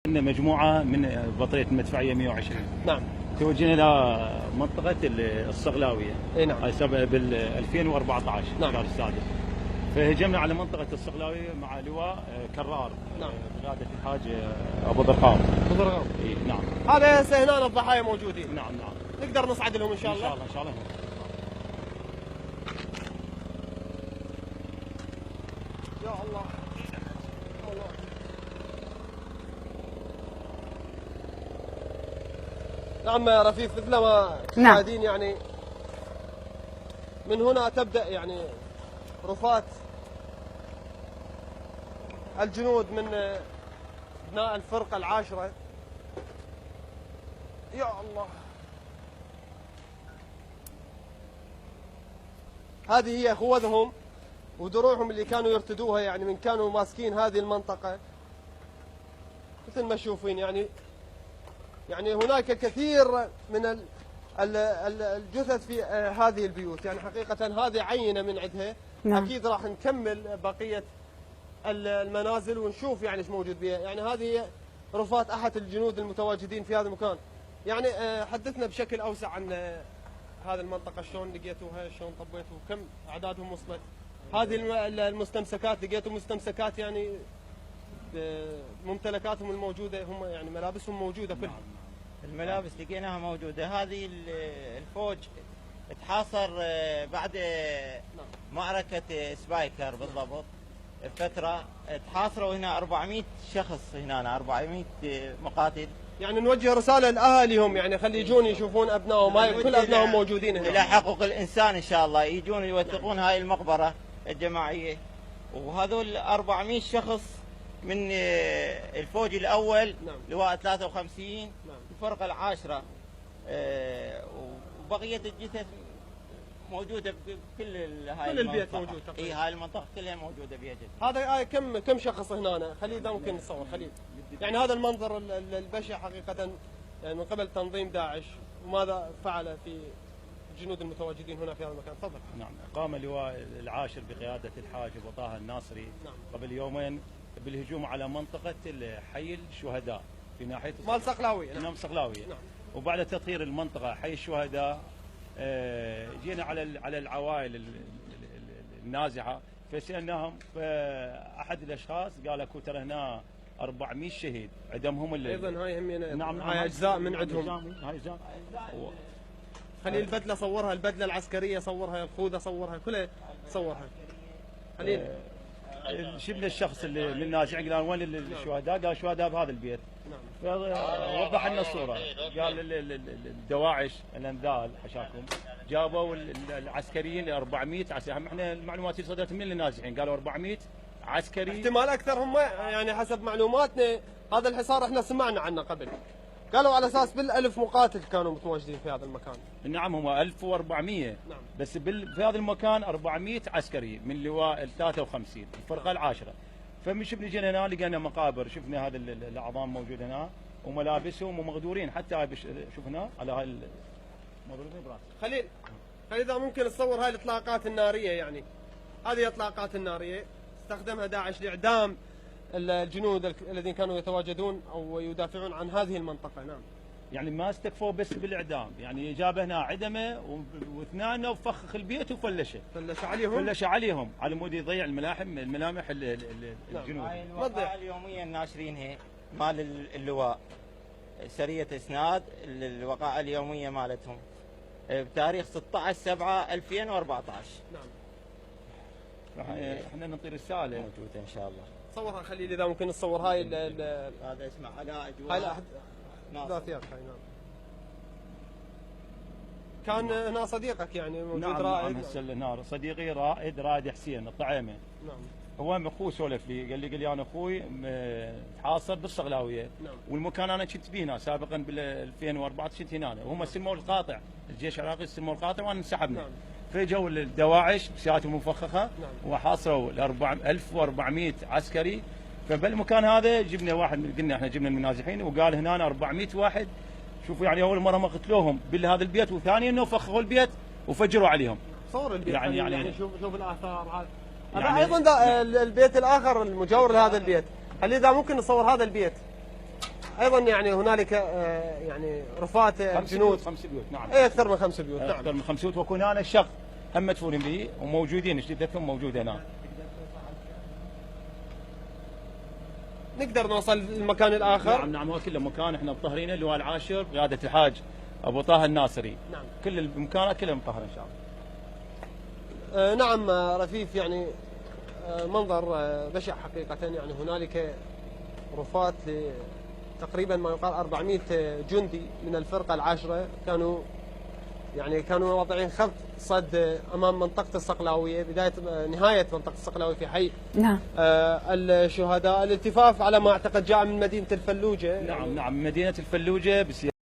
إن مجموعة من بطارية المدفعية 120 نعم توجهنا إلى منطقة الصغلاوية. اي نعم هاي بال 2014 نعم. الشهر السادس. فهجمنا على منطقة الصغلاوية مع لواء كرار نعم بقيادة الحاج أبو ضرقام. اي نعم. هذا هسه هنا الضحايا موجودين. نعم نعم. نقدر نصعد لهم ان شاء الله. ان شاء الله. يا الله. نعم يا رفيف، مثل ما تشاهدين يعني من هنا تبدأ يعني رفات الجنود من ابناء الفرقة العاشرة. يا الله، هذه هي خوذهم ودروعهم اللي كانوا يرتدوها، يعني من كانوا ماسكين هذه المنطقة مثل ما تشوفين. يعني هناك كثير من الجثث في هذه البيوت. يعني حقيقة هذه عينة من عندها. نعم. أكيد راح نكمل بقية المنازل ونشوف يعني ايش موجود بها. يعني هذه رفات أحد الجنود المتواجدين في هذا المكان. يعني حدثنا بشكل أوسع عن هذه المنطقة، شلون لقيتوها، شلون طبيتوا، كم أعدادهم وصلت. هذه المستمسكات، لقيتوا مستمسكات يعني ممتلكاتهم الموجودة، هم يعني ملابسهم موجودة كلها. الملابس لقيناها موجودة. هذه الفوج تحاصر بعد معركة سبايكر بالضبط فترة، تحاصروا هنا 400 شخص، هنا 400 مقاتل. يعني نوجه رسالة لأهاليهم، يعني خلي يجون يشوفون أبنائهم، هاي كل أبنائهم موجودين هنا. إلى حقوق الإنسان إن شاء الله يجون يوثقون هاي المقبرة الجماعية. وهذول 400 شخص من الفوج الأول، نعم. لواء 53، نعم. الفرقة العاشرة، وبقية الجثث موجودة بكل هاي كل البيت المنطقة. موجود تقريبا. اي هاي المنطقة كلها موجودة بها جثث. هذا كم شخص هنا؟ خليل ده ممكن نصور خليل. يعني هذا المنظر البشع حقيقة، يعني من قبل تنظيم داعش، وماذا فعل في الجنود المتواجدين هنا في هذا المكان؟ تفضل. نعم. قام اللواء العاشر بقيادة الحاج أبو طه الناصري نعم. قبل يومين بالهجوم على منطقة حي الشهداء في ناحية مال صقلاوية. نعم صقلاوية. نعم. وبعد تطهير المنطقة حي الشهداء جينا على العوائل النازحة، فسألناهم، فأحد الأشخاص قال اكو ترى هنا 400 شهيد عندهم ايضا هاي هم نعم هاي اجزاء من عندهم. هاي اجزاء. خليل البدله صورها، البدله العسكريه صورها، الخوذه صورها، كلها صورها. خليل شفنا الشخص اللي من النازحين، قال وين الشهداء؟ قال الشهداء بهذا البيت. نعم. وضح لنا الصوره، قال الدواعش الانذال حشاكم جابوا العسكريين 400 عسكري. احنا المعلومات اللي صدرت من النازحين قالوا 400 عسكري. احتمال اكثر هم، يعني حسب معلوماتنا هذا الحصار احنا سمعنا عنه قبل، قالوا على اساس بالالف مقاتل كانوا متواجدين في هذا المكان. نعم هم 1400. نعم. بس في هذا المكان 400 عسكري من لواء 53 الفرقه العاشره. فمش بنجينا هنا لقينا مقابر، شفنا هذا الاعظام موجوده هنا وملابسهم ومغدورين، حتى شفنا على هاي مضروبين براس. خليل اذا ممكن تصور هاي الاطلاقات الناريه، يعني هذه اطلاقات الناريه استخدمها داعش لاعدام الجنود الذين كانوا يتواجدون او يدافعون عن هذه المنطقه. نعم. يعني ما استكفوا بس بالاعدام، يعني جاب هنا عدمه واثنان وفخخ البيت وفلشه. فلش عليهم على مود يضيع الملامح الجنود. هاي الوقائع اليوميه الناشرينها مال اللواء، سريه اسناد الوقائع اليوميه مالتهم بتاريخ 16/7/2014. نعم. احنا نعطي رساله موجوده ان شاء الله. صورها خليل اذا ممكن تصور هاي هذا اسمه علاء هاي اجواء ذاتيات. هاي نعم. كان هنا صديقك يعني موجود؟ نعم. رائد. نعم هسه هنا صديقي رائد حسين الطعيمه. نعم. هو اخوه سولف لي، قال لي انا اخوي حاصر بالصغلاويه. نعم. والمكان انا كنت فيه هنا سابقا بال 2014 كنت هنا، وهم استلموا القاطع، الجيش العراقي استلموا القاطع وانا انسحبنا. نعم. فجوا الدواعش بسياراتهم المفخخه. نعم. وحاصروا 1400 عسكري. فبالمكان هذا جبنا واحد، قلنا احنا جبنا المنازحين وقال هنا 400 واحد. شوفوا يعني اول مره ما قتلوهم بهذا البيت، وثانيا انه فخخوا البيت وفجروا عليهم. صور البيت يعني شوف الاثار. هذا يعني ايضا البيت الاخر المجاور لهذا البيت. هل اذا ممكن نصور هذا البيت؟ ايضا يعني هنالك يعني رفات جنود 5 بيوت نعم. اي اكثر من 5 بيوت نعم. اكثر من 5 بيوت، وكون هنا الشق هم مدفونين به وموجودين، جدتهم موجوده هنا. نقدر نوصل للمكان الاخر. نعم هو كله مكان احنا مطهرينه، اللواء العاشر بقياده الحاج ابو طه الناصري. نعم. كل المكانات كلها مطهره ان شاء الله. نعم رفيف، يعني منظر بشع حقيقة. يعني هنالك رفات تقريبا ما يقال 400 جندي من الفرقة العاشرة كانوا واضعين خط صد أمام منطقة الصقلاوية، نهاية منطقة الصقلاوية في حي نعم. الشهداء. الالتفاف على ما أعتقد جاء من مدينة الفلوجة. نعم مدينة الفلوجة